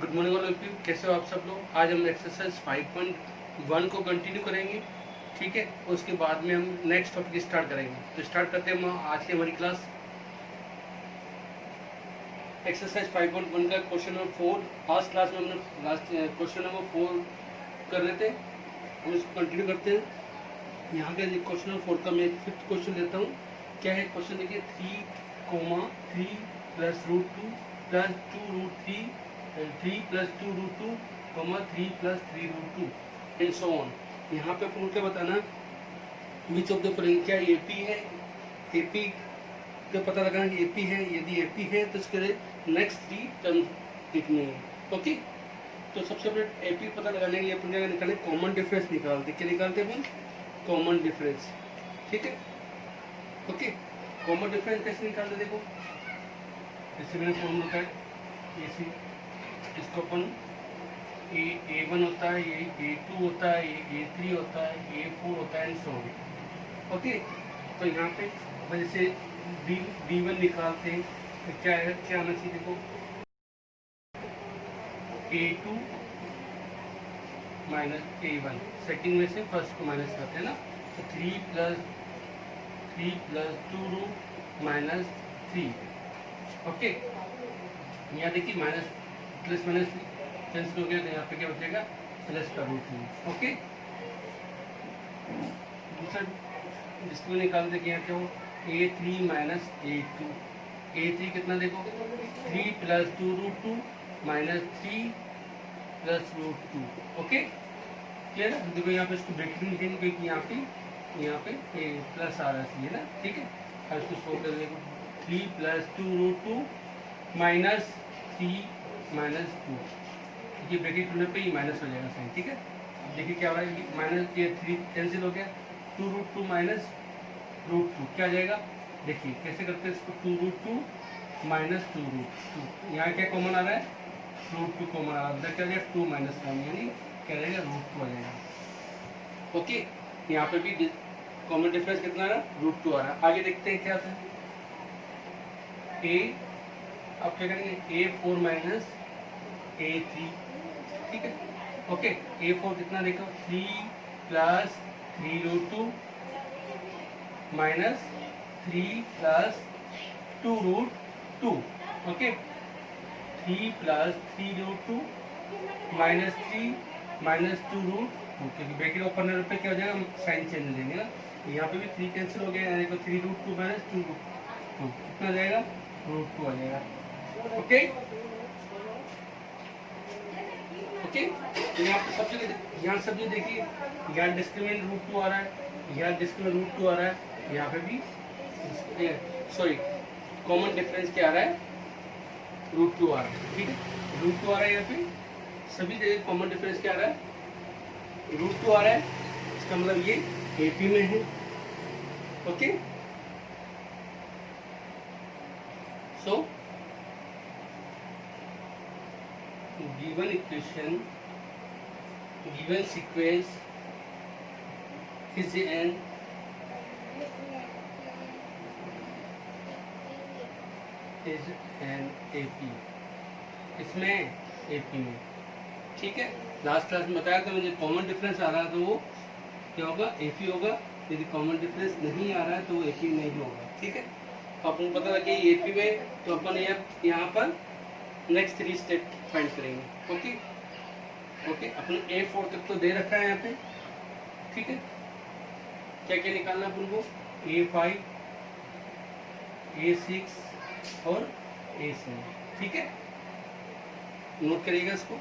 Good morning all of you, कैसे हो आप सब लोग। आज हम एक्सरसाइज 5.1 को कंटिन्यू करेंगे, ठीक है। उसके बाद में हम नेक्स्ट टॉपिक स्टार्ट करेंगे। तो स्टार्ट करते हैं हम आज की हमारी क्लास। एक्सरसाइज 5.1 का क्वेश्चन नंबर 4। लास्ट क्लास में हमने लास्ट क्वेश्चन नंबर 4 कर रहे थे, हम इसको कंटिन्यू करते हैं। यहाँ पे क्वेश्चन नंबर 4 का मैं फिफ्थ क्वेश्चन देता हूँ। क्या है क्वेश्चन? देखिए 3, 3 + √2 + 2√3 3 + 2√2, 3 + 3√2 एंड सो ऑन। यहाँ पे अपन क्या बताना, विच ऑफ द फॉलोइंग, क्या एपी है? एपी का पता लगाना कि एपी है। यदि एपी है तो इसके नेक्स्ट 3 टर्म लिखने हैं। ओके, तो सबसे पहले एपी पता लगाने के लिए अपन क्या निकालें, कॉमन डिफरेंस निकालते। क्या निकालते हैं अपन? कॉमन डिफरेंस, ठीक है। ओके, कॉमन डिफरेंस कैसे निकालते? देखो जैसे मैंने फॉर्मूला का ऐसे इसको अपन A1 होता है, ये A2 होता है, ये A3 होता है, A4 होता है एंड सो ऑन। ओके, तो यहाँ पे अपन जैसे D1 निकालते हैं तो क्या है, क्या आना चाहिए? देखो A2 - A1, सेकंड में से फर्स्ट को माइनस करते हैं ना। तो 3 + 2√- 3। ओके, यहाँ देखिए माइनस प्लस माइनस कैंसिल हो गया, तो यहाँ पे क्या बचेगा? प्लस का √2। ओके, दूसरा जिसको निकाल देंगे यहाँ क्या हो, A3 - A2। A3 कितना देखो, 3 + 2√2 - 3 + √2। ओके, क्लियर है? देखो यहाँ पे इसको ब्रैकेट में लिखेंगे क्योंकि यहाँ पे प्लस आ रहा है इसलिए ना, ठीक है। अब इसको सोल्व कर देखो, 3 + 2√2 - 3 - 2। ये ब्रैकेट खुलने पे ही माइनस हो जाएगा साइन, ठीक है। देखिए क्या हो रहा है, माइनस ये 3 कैंसिल हो गया, 2√2 - √2 क्या आ जाएगा? देखिए कैसे करते हैं इसको, 2√2 - 2√2। यहाँ क्या कॉमन आ रहा है? √2 कॉमन आ रहा है, क्या जाएगा? 2 - 1 यानी क्या रहेगा? √2 आ जाएगा। ओके, यहाँ पे भी कॉमन डिफरेंस कितना आ रहा है? √2 आ रहा है। आगे देखते हैं क्या आता है। अब क्या करेंगे, A4 - A3, ठीक है। ओके, A4 कितना देखो, 3 + 3√2 - 3 + 2√2। ओके, 3 + 3√2 - 3 - 2√2, क्योंकि ब्रैकेट ओपन होने पे क्या हो जाएगा, साइन चेंज हो जाएंगे ना। यहाँ पे भी 3 कैंसिल हो गया, देखो 3√2 - 2√2 कितना आ जाएगा? √2 आ जाएगा। ओके ओके, तो यहाँ पे सब जगह देखिए, यहाँ डिस्क्रिमिनेंट √2 आ रहा है, यहाँ डिस्क्रिमिनेंट √2 आ रहा है, यहाँ पे भी सॉरी कॉमन डिफरेंस क्या आ रहा है? √2 आ रहा है, ठीक है। √2 आ रहा है, यहाँ पे सभी जगह कॉमन डिफरेंस क्या आ रहा है? √2 आ रहा है। इसका मतलब ये AP में है। Okay, so given equation, given sequence is an AP, इसमें AP में, ठीक है। लास्ट क्लास में बताया था मुझे, कॉमन डिफरेंस आ रहा है तो वो क्या होगा? AP होगा। यदि कॉमन डिफरेंस नहीं आ रहा है तो वो AP नहीं होगा, ठीक है। तो अपन को पता लगे AP में, तो अपन यहाँ पर नेक्स्ट 3 स्टेप फाइंड करेंगे। ओके ओके, अपन A4 तक तो दे रखा है यहाँ पे, ठीक है। क्या क्या निकालना अपन को? A5, A6 और A7, ठीक है। नोट करिएगा इसको।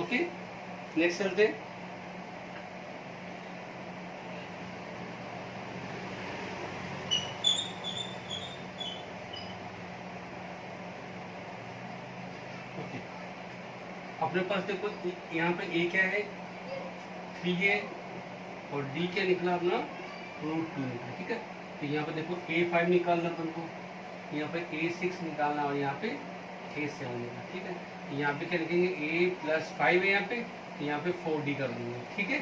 ओके, नेक्स्ट चलते हैं। अपने पास देखो यहाँ पे A क्या है? 3A, और D क्या निकला अपना? √2 निकला, ठीक है। तो यहाँ पे देखो A5 निकालना अपन को, यहाँ पे A6 निकालना और यहाँ पे A7 निकालना, ठीक है। यहाँ पे क्या लिखेंगे? A+5 है यहाँ पे, यहाँ पे 4D कर देंगे, ठीक है।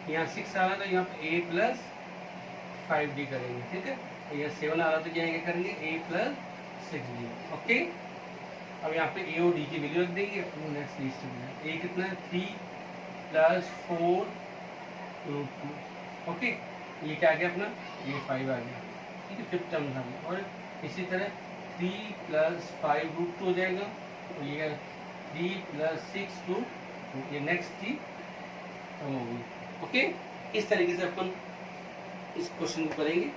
यहाँ 6 आ रहा था, यहाँ पे 5d करेंगे, ठीक है। ये 7 आ रहा तो क्या करेंगे a प्लस 6d। ओके, अब यहाँ पे a और d की वैल्यू रख देंगे। नेक्स्ट लिस्ट में a कितना है 3 प्लस 4 रूट 2। ओके, ये क्या आ गया अपना, ये 5 आ गया, ठीक है, फिफ्थ टर्म था। और इसी तरह 3 प्लस 5 रूट 2 हो जाएगा, तो ये 3 प्लस 6 रूट 2, ये नेक्स्ट की होगी। ओके, इस तरीके से अपन इस क्वेश्चन को करेंगे।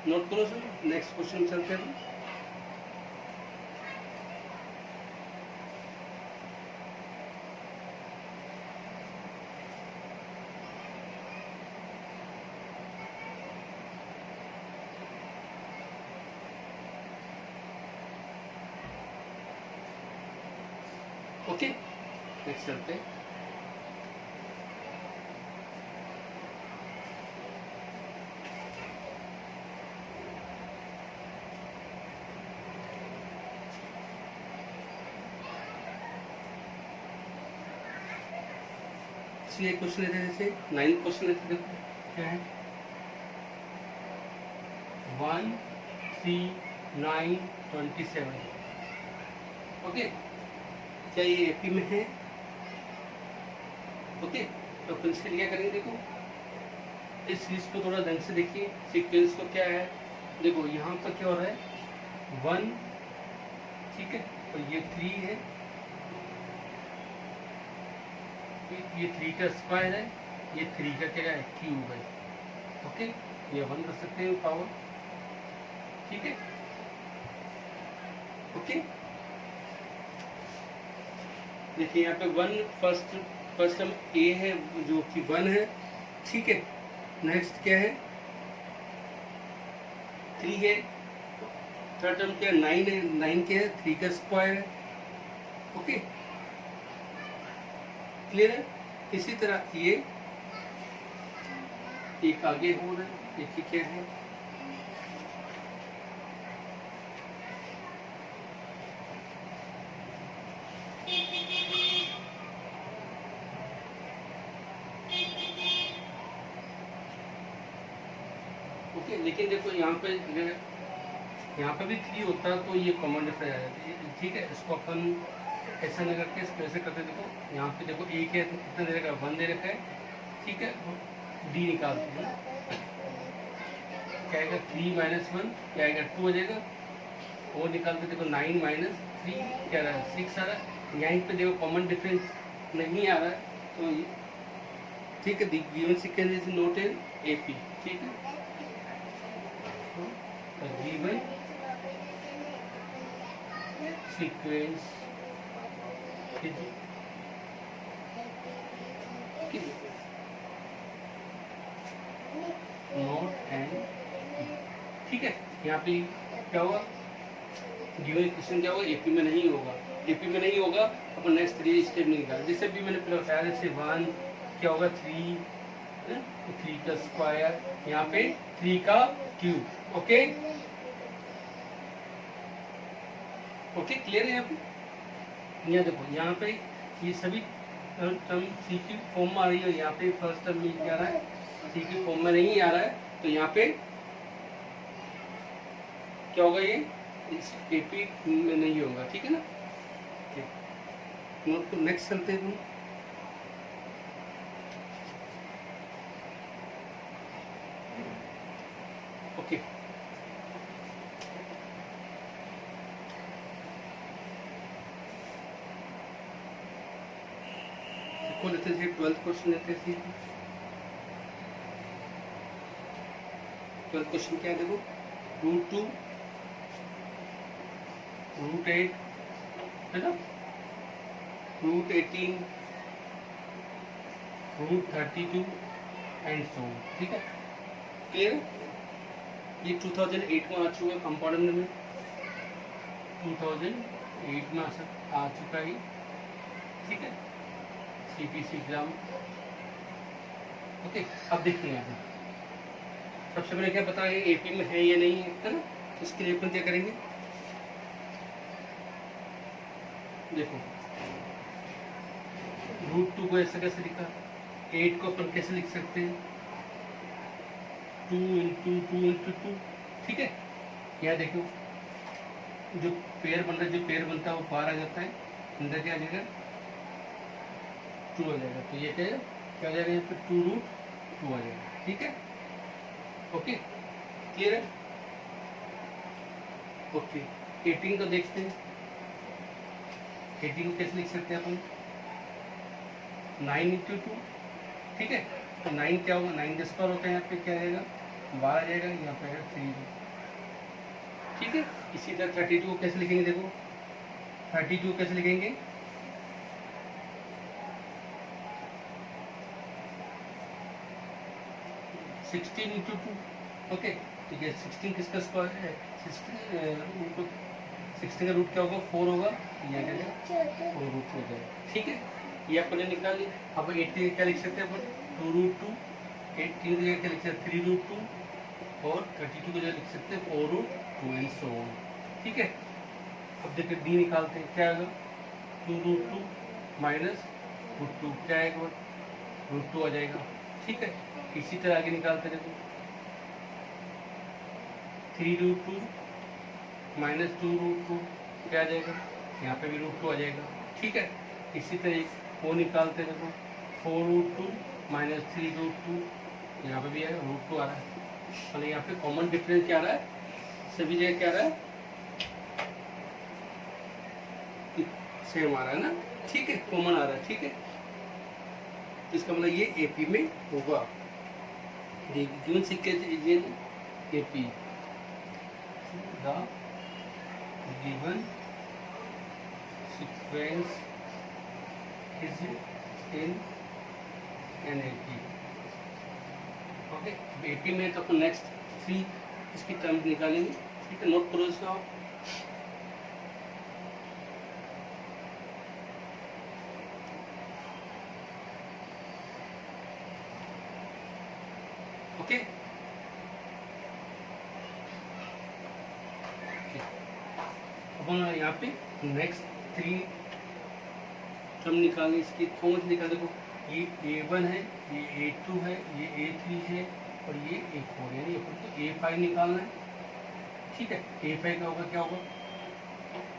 नोट करो सर, नेक्स्ट क्वेश्चन चलते हैं। ओके, नेक्स्ट चलते हैं। इसलिए क्वेश्चन लेते हैं, जैसे 9 क्वेश्चन लेते हैं। देखो क्या है, 1 3 9 27। ओके, क्या ये एपी में है? ओके, तो प्रिंसिपल क्या करेंगे, देखो इस चीज को थोड़ा ढंग से देखिए, सीक्वेंस को क्या है। देखो यहाँ पर क्या हो रहा है, 1, ठीक है, और ये 3 है, ये 3 का स्क्वायर है, ये 3 का क्या है, क्यूब है। ओके, ये 1 कर सकते हैं पावर, ठीक है। ओके, देखिए यहाँ पे 1 फर्स्ट टर्म a है जो कि 1 है, ठीक है। नेक्स्ट क्या है, 3 है, थर्ड टर्म क्या है, 9 है, 9 क्या है, 3 का स्क्वायर है। ओके, क्लियर है। इसी तरह ये एक आगे हो रहा है, देखिए क्या है, ओके। लेकिन देखो यहाँ पे भी 3 होता है तो ये कॉमन डिफरेंस आ जाती है, ठीक है। इसको अपन ऐसा नहीं करके इसको ऐसे करते। देखो यहाँ पे देखो एक है, कितना दे रखा है, 1 दे रखा है, ठीक है। डी निकालते हैं, क्या आएगा, 3 माइनस 1 क्या आएगा, 2 हो जाएगा। और निकालते देखो 9 माइनस 3 क्या रहा है, 6 आ रहा है। यहाँ पे देखो कॉमन डिफरेंस नहीं आ रहा है, तो ठीक है, given sequence is note in AP, ठीक है। गिवन सीक्वेंस नोट एंड, ठीक है। यहाँ पे क्या होगा, गिवन इक्वेशन क्या होगा, एपी में नहीं होगा। एपी में नहीं होगा, अपन नेक्स्ट 3 स्टेप नहीं निकाल। जैसे भी मैंने पहले बताया, जैसे 1 क्या होगा, 3 का स्क्वायर, यहाँ पे 3 का क्यूब। ओके, ओके, क्लियर है। यहाँ पे यहाँ देखो, यहाँ पे ये सभी टर्म सी की फॉर्म में आ रही है, यहाँ पे फर्स्ट टर्म में क्या आ रहा है, सी की फॉर्म में नहीं आ रहा है, तो यहाँ पे क्या होगा, ये एपी में नहीं होगा, ठीक है ना। नोट को नेक्स्ट चलते हैं। ओके, को लेते हैं 12th क्वेश्चन लेते हैं। 12th क्वेश्चन क्या है, देखो √2 √8 है ना, √18 √32 एंड सो, ठीक है। क्लियर, ये 2008 में आ चुका है, कंपाउंड में 2008 में आ चुका है, ठीक है। CPC exam, okay. अब देखिए यहाँ पे सबसे पहले क्या पता है, एपी में है या नहीं है ना, तो इसके लिए अपन क्या करेंगे, देखो √2 को ऐसे कैसे लिखा, 8 को अपन कैसे लिख सकते हैं, 2 ठीक है। यहाँ देखो जो पेयर बन रहा है, जो पेयर बनता है वो बाहर आ जाता है, अंदर क्या आ जाएगा 2 आ जाएगा। तो ये क्या आ जाएगा यहाँ पे 2√2 आ जाएगा। ठीक है, ओके क्लियर है। ओके 18 को देखते हैं। 18 को कैसे लिख सकते हैं अपन 9 × 2 ठीक है। तो 9 क्या होगा 9 का स्क्वायर होता है, यहाँ पे क्या आएगा 12 आ जाएगा, यहाँ पे आएगा 3 ठीक है। इसी तरह 32 को कैसे लिखेंगे देखो 32 कैसे लिखेंगे 16 × 2 ओके ठीक है। 16 किसका स्क्वायर है 16 का रूट क्या होगा 4 होगा, ये क्या है 4 रूट हो जाएगा। ठीक है, ये अपन ने निकाल लिया। अब 18 क्या लिख सकते हैं अपन 2√2, 18 की जगह क्या लिख सकते हैं 3√2 और 32 की जगह लिख सकते हैं 4√2 एंड सो ऑन। ठीक है, अब देखिए डी निकालते हैं, क्या आएगा 2√2 माइनस √2 क्या आएगा √2 आ जाएगा। ठीक है, इसी तरह आगे निकालते देखो 3√2 माइनस 2√2 क्या आ जाएगा, यहाँ पे भी √2 आ जाएगा। ठीक है, इसी तरह वो निकालते देखो 4√2 माइनस 3√2 यहाँ पे भी आएगा √2 आ रहा है। और यहाँ पे कॉमन डिफरेंस क्या आ रहा है, सभी जगह क्या आ रहा है सेम आ रहा है ना। ठीक है, कॉमन आ रहा है। ठीक है, इसका मतलब ये एपी में होगा। Given sequence is in AP, the given sequence is in an AP. Okay, AP में तो अपन नेक्स्ट 3 इसकी टर्म्स निकालेंगे। ठीक है, नोट करो इसका। ओके अपन यहाँ पे नेक्स्ट 3 टर्म निकालें, इसकी कौन सी निकाल देखो ये A1 है, ये A2 है, ये A3 है और ये A4 है, अपन तो A5 निकालना है। ठीक है, A5 का होगा क्या होगा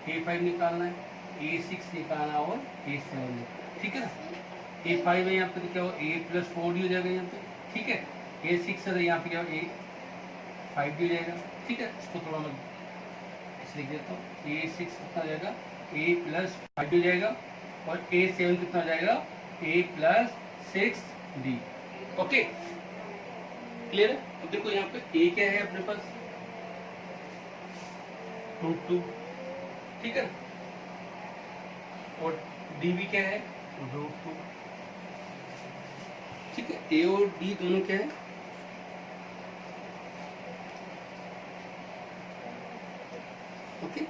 A5 निकालना है, A6 निकालना और A7। ठीक है ना, A5 है यहाँ पे तो क्या होगा A+4D हो जाएगा यहाँ पे। ठीक है, A6 है यहाँ पे क्या होगा A5D हो जाएगा। ठीक है, इसको थोड़ा मैं लिख देता हूँ, A6 कितना हो जाएगा A+5D हो जाएगा और A7 कितना हो जाएगा A+6D। ओके क्लियर है। अब देखो यहाँ पे A क्या है अपने पास √2 ठीक है, और D भी क्या है √2। ठीक है, A और D दोनों क्या है ओके।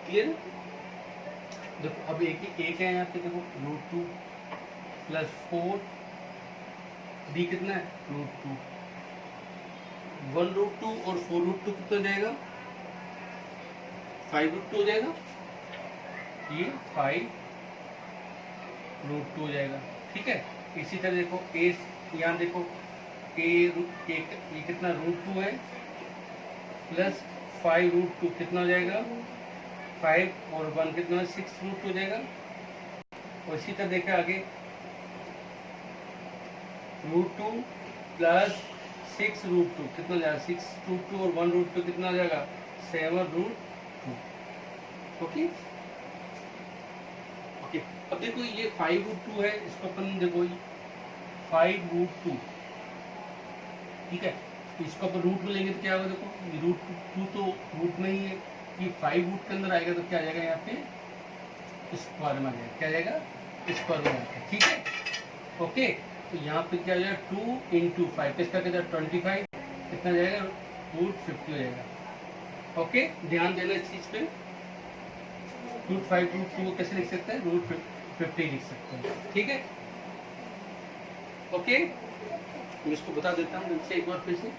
क्लियर, देखो अब एक है यहाँ पे देखो √2 + 4 डी कितना है √2, 1√2 और 4√2 कितना जाएगा 5√2 हो जाएगा, ये 5√2 हो जाएगा। ठीक है, इसी तरह देखो ए यहाँ देखो ये कितना √2 है प्लस 5√2 कितना हो जाएगा 5 और 1 कितना 6√2 हो जाएगा। और इसी तरह देखा आगे √2 प्लस 6√2 कितना हो जाएगा 6√2 और 1√2 कितना हो जाएगा 7√2। ओके ओके, अब देखो ये 5√2 है, इसको अपन देखो 5√2 ठीक है, इसको अपन रूट में लेंगे तो क्या होगा देखो √2 तो रूट में ही है, ये 5 रूट के अंदर आएगा तो क्या आ जाएगा यहाँ पे स्क्वायर में आ जाएगा, क्या जाएगा स्क्वायर में आएगा। ठीक है ओके, तो यहाँ पे क्या आ जाएगा 2 × 5 इसका क्या जाएगा 25 कितना जाएगा √50 हो जाएगा। ओके, ध्यान देना इस चीज पे, √5 √2 को कैसे लिख सकते हैं √50 लिख सकते हैं। ठीक है ओके, मैं इसको बता देता हूँ एक बार फिर से,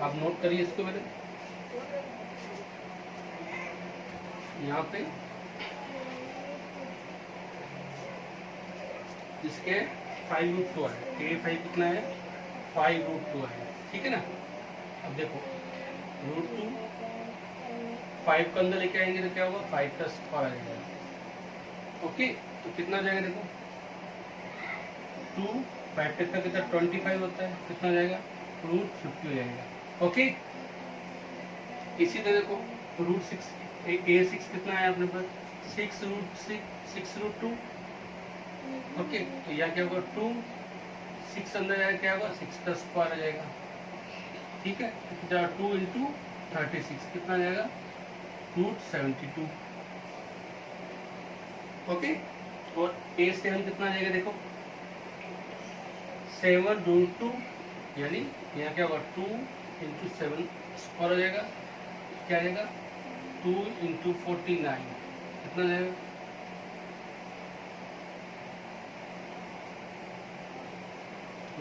आप नोट करिए इसको मेरे। यहाँ पे जिसके 5√2 है, A5 कितना है 5√2 है, ठीक है ना। अब देखो √2 5 को अंदर लेके आएंगे तो क्या होगा 5 का स्क्वायर आ जाएगा। ओके, तो कितना आ जाएगा देखो 2 5 कितना कितना 25 होता है, कितना हो जाएगा √50 हो जाएगा। ओके, इसी तरह देखो √6 A6 कितना है अपने पास 6√2। ओके, तो यहाँ क्या होगा 2 6 अंदर जाएगा क्या होगा 6 का स्क्वायर आ जाएगा, ठीक है। 2 × 36 कितना आ जाएगा √72। ओके, और A7 कितना आ जाएगा देखो 7√2, यानी यहाँ क्या होगा 2 × 7 स्क्वायर हो जाएगा, क्या आ जाएगा 2 × 49 कितना जाएगा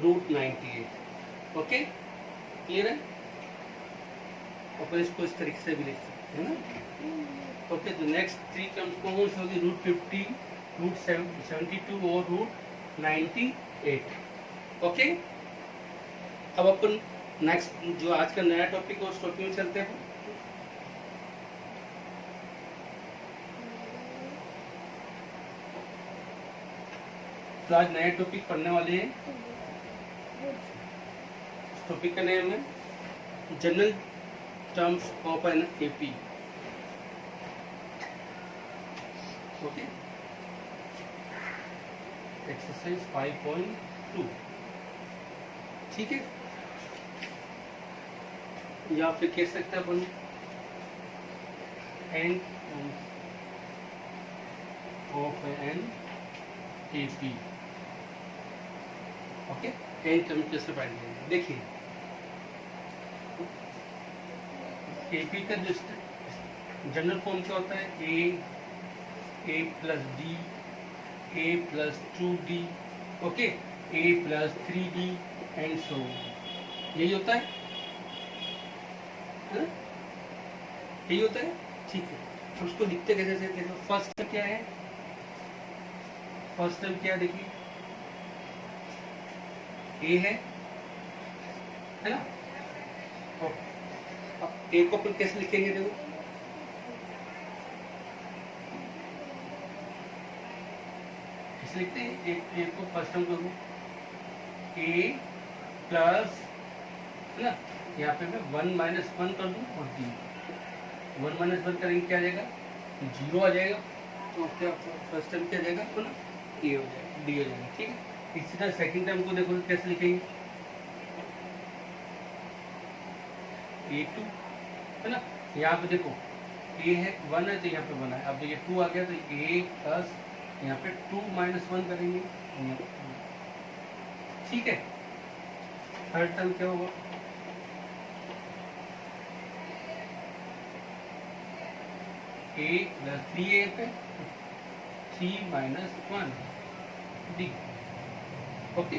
√98। ओके, क्लियर है। अपन इसको इस तरीके से भी लिख सकते हैं ना। ओके, तो नेक्स्ट 3 टर्म्स कौन सी होगी √50, √72 और √98। ओके, अब अपन नेक्स्ट जो आज का नया टॉपिक है उस टॉपिक में चलते हैं। तो आज नया टॉपिक पढ़ने वाले हैं, टॉपिक का नेम है general terms of an AP. Okay, exercise 5.2, ठीक है। या फिर कह सकते हैं अपन n of an AP. Okay, n term कैसे फाइंड करेंगे, देखिए एपी का जो जनरल फॉर्म क्या होता है a + d, a + 2d, okay, a + 3d and so, यही होता है, यही होता है, ठीक है। उसको लिखते कैसे से, देखो फर्स्ट टर्म क्या है, फर्स्ट टर्म क्या है देखिए a है ना। अब a को अपन कैसे लिखेंगे देखो, कैसे लिखते हैं a को फर्स्ट टर्म को a प्लस है ना, यहाँ पे मैं 1 - 1 कर दूं और d 1 - 1 करेंगे क्या आ जाएगा 0 आ जाएगा, तो क्या फर्स्ट टर्म क्या आ जाएगा तो ना a हो जाएगा d हो जाएगा, ठीक है। इसी तरह सेकंड टर्म को देखो कैसे लिखेंगे a2 है ना, यहाँ पे देखो a है 1 है तो यहाँ पे 1 है, अब देखिए 2 आ गया तो a प्लस यहाँ पे 2 - 1 करेंगे, ठीक है। थर्ड टर्म क्या होगा a + 3a पे 3 - 1 d, ओके,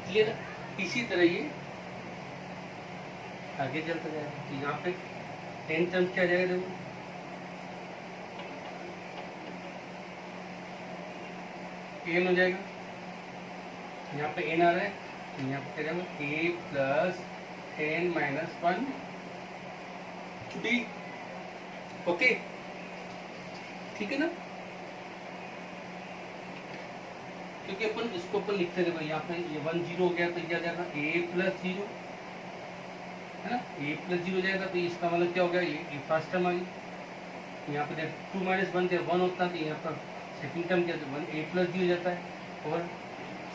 क्लियर है। इसी तरह ये आगे चलता जाएगा, तो यहाँ पे n टर्म क्या जाएगा देखो n हो जाएगा, यहाँ पे n आ रहा है तो यहाँ पे क्या जाएगा a + n - 1 d, ओके, ठीक है ना। क्योंकि अपन इसको अपन लिखते देखो यहाँ पे ये 1 0 हो गया तो क्या जाएगा a + 0 है ना, a + 0 हो जाएगा, तो इसका मतलब क्या हो गया ये फर्स्ट टर्म आ गई। यहाँ पे देख 2 - 1 थे 1 होता है, तो यहाँ पर सेकंड टर्म क्या है 1 a + d हो जाता है, और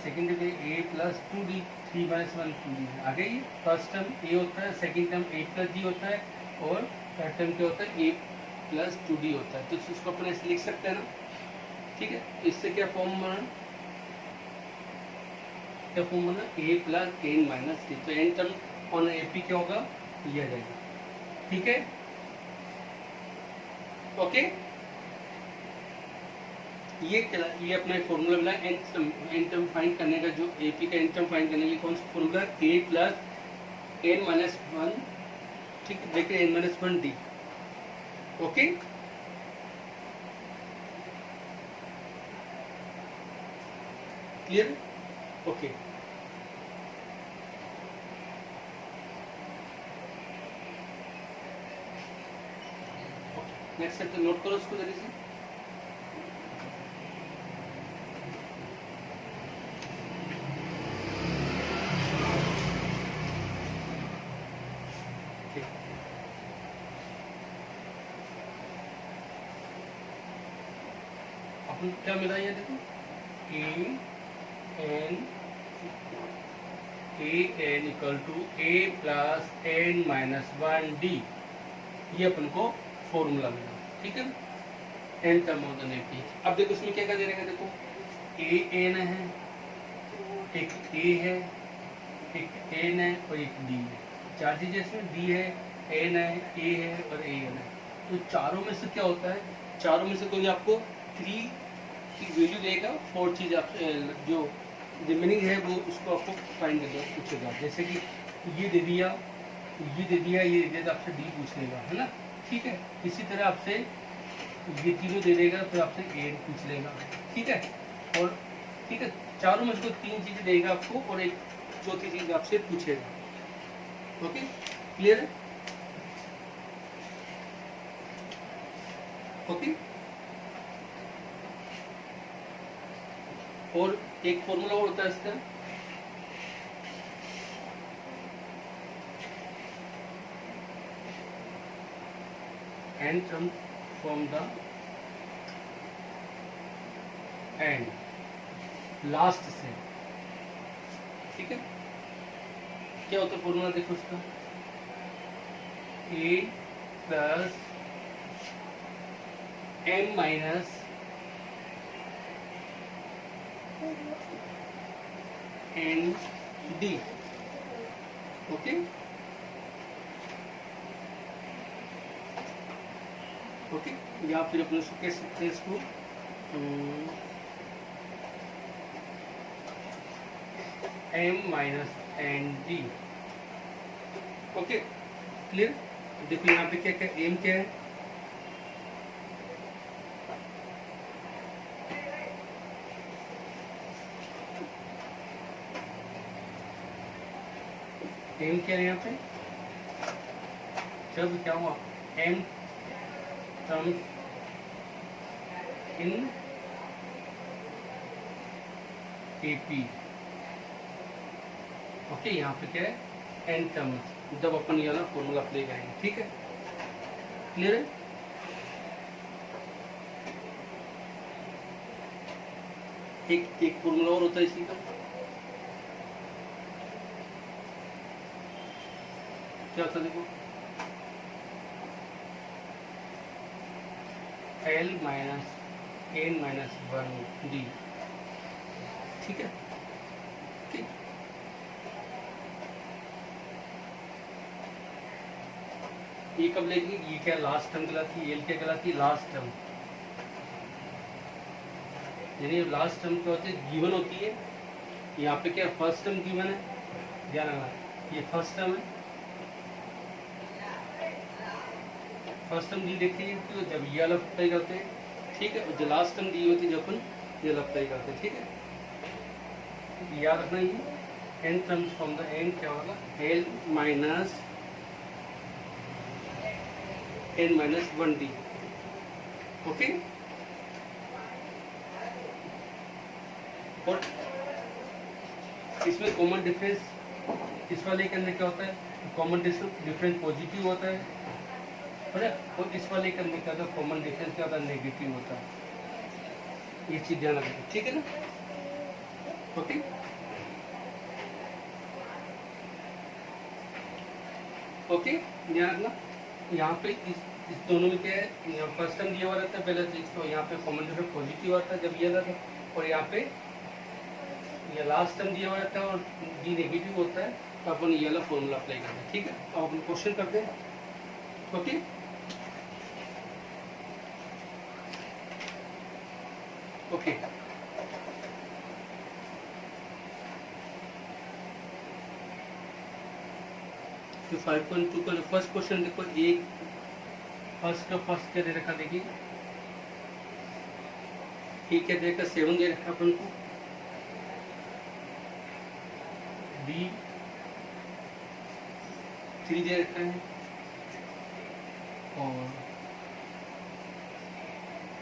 second term a + 2d 3 - 1 2d आ गई। ये फर्स्ट टर्म a होता है, सेकंड टर्म a + d होता है, और थर्ड टर्म क्या होता है a + 2d होता है, तो इसको अपन ऐसे लिख सकते हैं ना, ठीक है। इससे क्या फॉर्म बना, क्या फॉर्म बना a + n - d, तो n टर्म ऑन एपी क्या होगा ये आ जाएगा, ठीक है, ओके। ये अपना फॉर्मूला मिला एन टर्म फाइंड करने का, जो एपी का एन टर्म फाइंड करने के लिए कौन सा फॉर्मूला a + n - 1, ठीक है, देखिए n - 1 d, okay. Clear? Okay, next set note करो इसको जल्दी से। अपन क्या मिला ये देखो, a n equal to a plus n minus 1 d, ये अपन को फॉर्मूला मिला, ठीक है। N term of the negative. अब देखो इसमें क्या क्या दे रहेगा, देखो ए एन है, एक ए है, एक एन है और एक डी है, चार चीजें इसमें, डी है, एन है, ए है और ए एन है। तो चारों में से क्या होता है, चारों में से कोई आपको 3 की वैल्यू देगा, 4 चीज आप जो रिमेनिंग है वो उसको आपको फाइंड करना पूछेगा। जैसे कि ये दे दिया, ये दे दिया, ये दे दिया, तो आपसे डी पूछ लेगा, है ना, ठीक है। इसी तरह आपसे ये तीनों दे देगा तो आपसे ए पूछ लेगा, ठीक है। और ठीक है, चारों में से 3 चीजें देगा आपको और एक चौथी चीज आपसे पूछेगा। ओके, क्लियर है? ओके, और एक फॉर्मूला और होता है इसका, n comes from the end, last से, ठीक है। क्या होता है फॉर्मूला, देखो इसका, a plus m minus n d, okay. Okay, या फिर अपने उसको कह सकते हैं इसको m minus n d, okay, clear. देखो यहाँ पे क्या क्या, एम क्या है, एम क्या है यहाँ पे, जब क्या हुआ, m term in AP, okay. यहाँ पे क्या है, एन टर्म्स, जब अपन ये वाला फॉर्मूला अप्लाई करेंगे, ठीक है, क्लियर है। एक फॉर्मूला और होता है इसी का, क्या होता है, देखो l minus n minus 1 d, ठीक है, ठीक। ये कब लेंगे, ये क्या लास्ट टर्म कहलाती है, एल क्या कहलाती है, लास्ट टर्म, यानी लास्ट टर्म क्या होती है, गिवन होती है। यहाँ पे क्या फर्स्ट टर्म गिवन है, ध्यान रखना, ये फर्स्ट टर्म है, फर्स्ट टर्म दी देखी तो जब ये अलग अप्लाई करते हैं, ठीक है, और जो लास्ट टर्म दी होती है जब अपन ये अलग अप्लाई करते हैं, ठीक है। याद रखना ये n terms from the n क्या होगा, l minus n minus 1 d, okay. और इसमें कॉमन डिफरेंस इस वाले के अंदर क्या होता है, कॉमन डिफरेंस पॉजिटिव होता है, और इस वाले के अंदर क्या होता है, कॉमन डिफरेंस क्या होता है, नेगेटिव होता है। ये चीज ध्यान रखना, ठीक है ना, ओके। ओके, ध्यान रखना। यहाँ पे इस दोनों में क्या है, यहाँ फर्स्ट टर्म दिया हुआ रहता है पहले से, तो यहाँ पे कॉमन डिफरेंस पॉजिटिव आता है जब ये रहता है, और यहाँ पे ये लास्ट टर्म दिया हुआ रहता है और डी नेगेटिव होता है, तो अपन ये वाला फॉर्मूला अप्लाई करते हैं, ठीक है। अब अपन क्वेश्चन करते हैं, ओके। ओके, तो 5.2 का फर्स्ट क्वेश्चन देखो, एक फर्स्ट का फर्स्ट क्या दे रखा, देखिए ये क्या दे रखा, 7 दे रखा अपन को, बी 3 दे रखा है और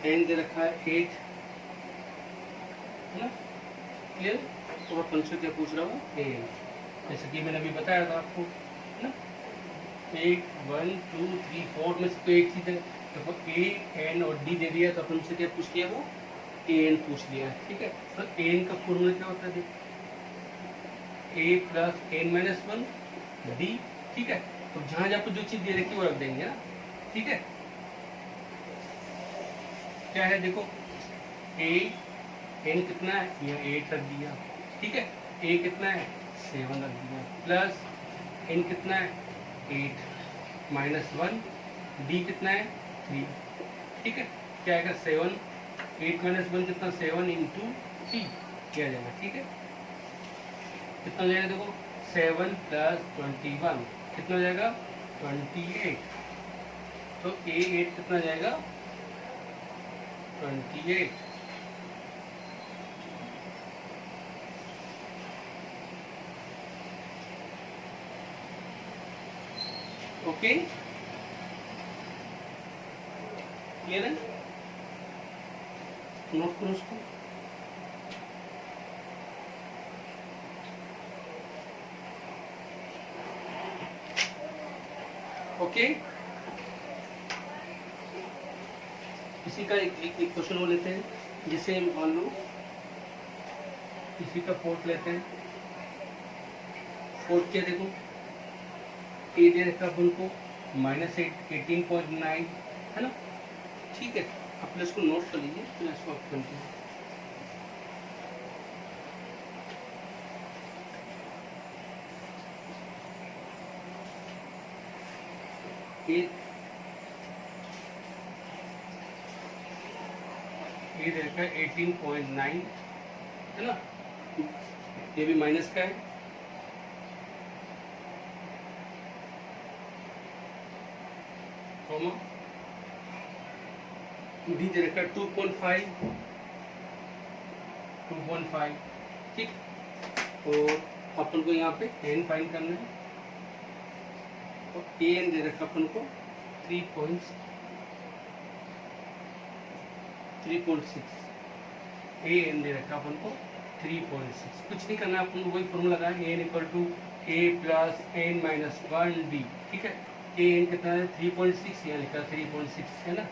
n दे रखा है 8, है ना, क्लियर। तो अपन से क्या पूछ रहा हूँ, n, जैसे कि मैंने अभी बताया था आपको, है ना, 8 1 2 3 4 में से तो एक चीज है, तो a n और d दे दिया, तो अपन से क्या पूछ लिया, वो a n पूछ लिया, ठीक है। तो a n का फॉर्मूला क्या होता है, a plus n minus 1 d, ठीक है। तो जहां जहां पर जो चीज दे रखी है वो रख देंगे ना, ठीक है। क्या है देखो, a n कितना है, यह 8 रख दिया, ठीक है। a कितना है 7 रख दिया, प्लस n कितना है 8 माइनस 1, d कितना है 3, ठीक है। क्या आएगा 7, 8 माइनस 1 कितना, 7 इंटू 3 किया जाएगा, ठीक है। कितना हो जाएगा देखो, 7 प्लस 21 कितना हो जाएगा 28, तो a8 कितना जाएगा 28, ओके, क्लियर है, नोट करो उसको। ओके, इसी का एक क्वेश्चन वो लेते हैं, जिसे मान लो इसी का फोर्थ लेते हैं। फोर्थ क्या देखो, ए दे रखा अपन को -18.9, है ना, ठीक है। अपने इसको नोट कर लीजिए, फिर इसको आप करते हैं। ये देखा 18.9, है ना, ये भी माइनस का है, डी दे रखा 2.5, ठीक। और अपन को यहाँ पे एन फाइंड करना है, और ए एन दे रखा अपन को 3.6, ए एन दे रखा अपन को 3.6। कुछ नहीं करना, अपन को वही फॉर्मूला लगाए, a n equal to a plus n minus 1 d, ठीक है। ए एन कितना है 3.6, यहाँ लिखा 3.6, है ना।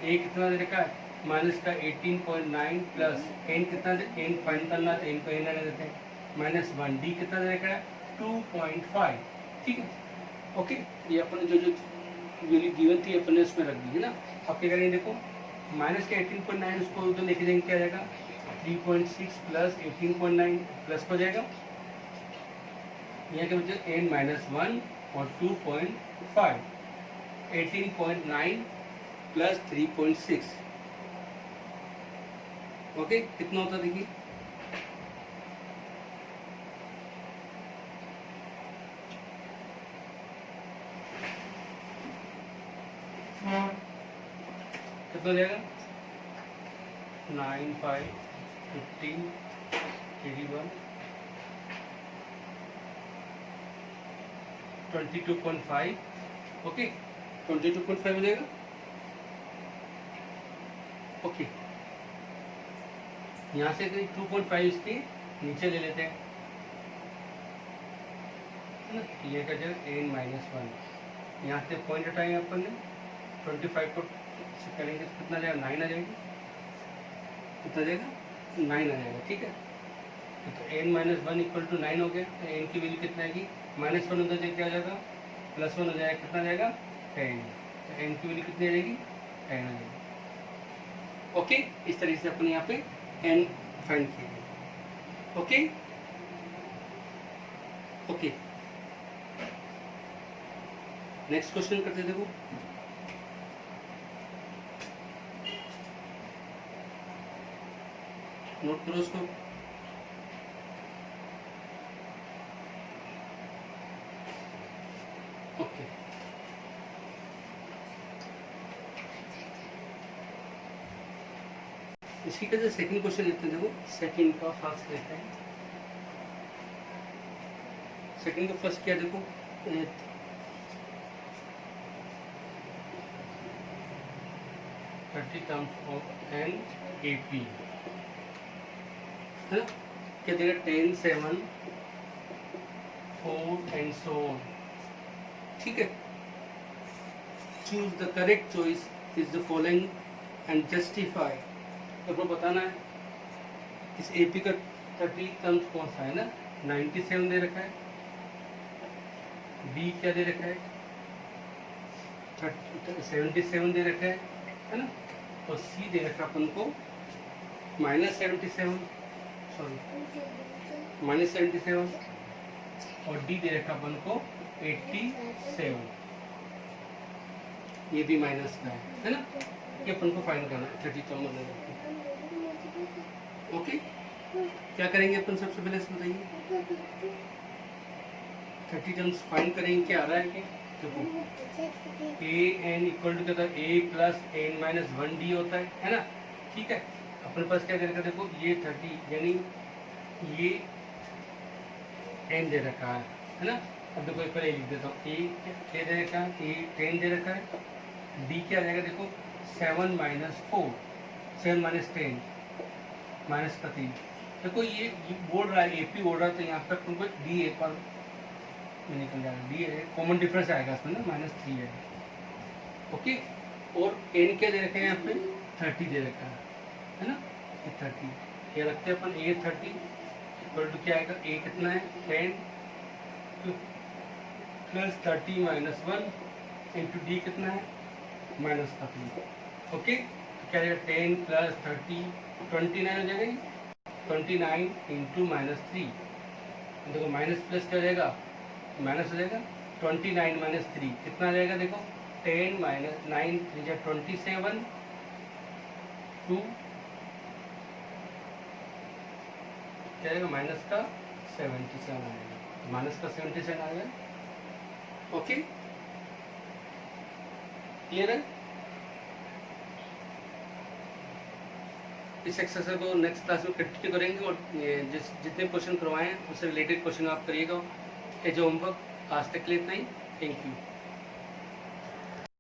ए कितना दे रखा है माइनस का 18.9, प्लस एन कितना, एन फाइंड करना तो एन को एन रहने देते हैं -1, डी कितना दे रखा है 2.5, ठीक है। ओके, ये अपन जो जो वैल्यू गिवन थी अपन ने उसमें रख दी है ना। अब क्या करेंगे देखो, माइनस के 18.9 उसको उधर लेके जाएंगे, क्या जाएगा 3.6 प्लस 18.9 प्लस हो जाएगा, यहाँ के बच्चे n माइनस 1 और 2.5, 18.9 प्लस 3.6, ओके, कितना होता देखिए, कितना जाएगा 9 5 15 81 22.5, ओके, 22.5 हो जाएगा, ओके। यहाँ से 2.5 इसके नीचे ले लेते हैं, है ना, ये का जो n माइनस 1, यहाँ से पॉइंट हटाएंगे अपन ने, 25 को करेंगे तो कितना जाएगा 9 आ जाएगा, कितना जाएगा 9 आ जाएगा, ठीक है। तो n माइनस 1 इक्वल टू 9 हो गया, तो n की वैल्यू कितना आएगी, -1 उधर जाए क्या हो जाएगा +1 हो जाएगा, कितना जाएगा 10, तो n की वैल्यू कितनी आ जाएगी 10 आ जाएगी, ओके। इस तरीके से अपन यहाँ पे n फाइंड किया, ओके, ओके। नेक्स्ट क्वेश्चन करते देखो, नोट करो उसको, ओके। इसी का जो सेकंड क्वेश्चन लेते हैं देखो, सेकंड का फर्स्ट लेते हैं, सेकंड का फर्स्ट क्या देखो, 30 terms of an A P है ना, क्या देगा 10, 7, 4 एंड सो ऑन। ठीक है, choose the correct choice is the following and justify. तो बताना है इस एपी का 30 टर्म्स कौन सा है ना, 97 दे रखा है, बी क्या दे रखा है 77 दे रखा है ना, और सी दे रखा अपन को -77, सॉरी -77, और डी दे रखा अपन को 87, ये भी माइनस का है ना, ये अपन को फाइंड करना है 30 टर्म में। ओके, क्या करेंगे अपन सबसे पहले बताइए, 30 टर्म्स फाइंड करेंगे, क्या आ रहा है कि देखो ए एन इक्वल टू क्या ए प्लस एन माइनस 1 डी होता है ना। ठीक है, अपने पास क्या दे रखा है देखो, ये 30 यानी ये एन दे रखा है ना। अब देखो एक बार लिख देता हूँ, ए क्या दे रखा है, ए 10 दे रखा है, डी क्या रहेगा देखो 7 माइनस 4, 7 माइनस 10 माइनस का 3। देखो ये बोल रहा है एपी बोल रहा है, तो यहाँ पर तुमको डी एक बार निकल जाएगा, डी है कॉमन डिफरेंस आएगा इसमें ना, -3 है। ओके, और एन क्या दे रखा है यहाँ पे 30 दे रखा है ना, ये 30 ये रखते हैं अपन, ए 30 इक्वल टू क्या आएगा, ए कितना है 10 प्लस 30 माइनस 1 इंटू डी कितना है माइनस का 3। ओके, तो क्या आएगा 10 प्लस 30 29 हो जाएगा, 29 इंटू -3, देखो माइनस प्लस क्या हो जाएगा माइनस हो जाएगा, 29 माइनस 3 कितना आ जाएगा देखो 10 माइनस 9 27 2 क्या आएगा माइनस का 77 आएगा, माइनस का 77 आ गया। ओके, क्लियर है। इस एक्सरसाइज को नेक्स्ट क्लास में कंटिन्यू करेंगे, और जितने क्वेश्चन करवाए हैं उससे रिलेटेड क्वेश्चन आप करिएगा। ये जो होमवर्क आज तक के लिए इतना ही, थैंक यू।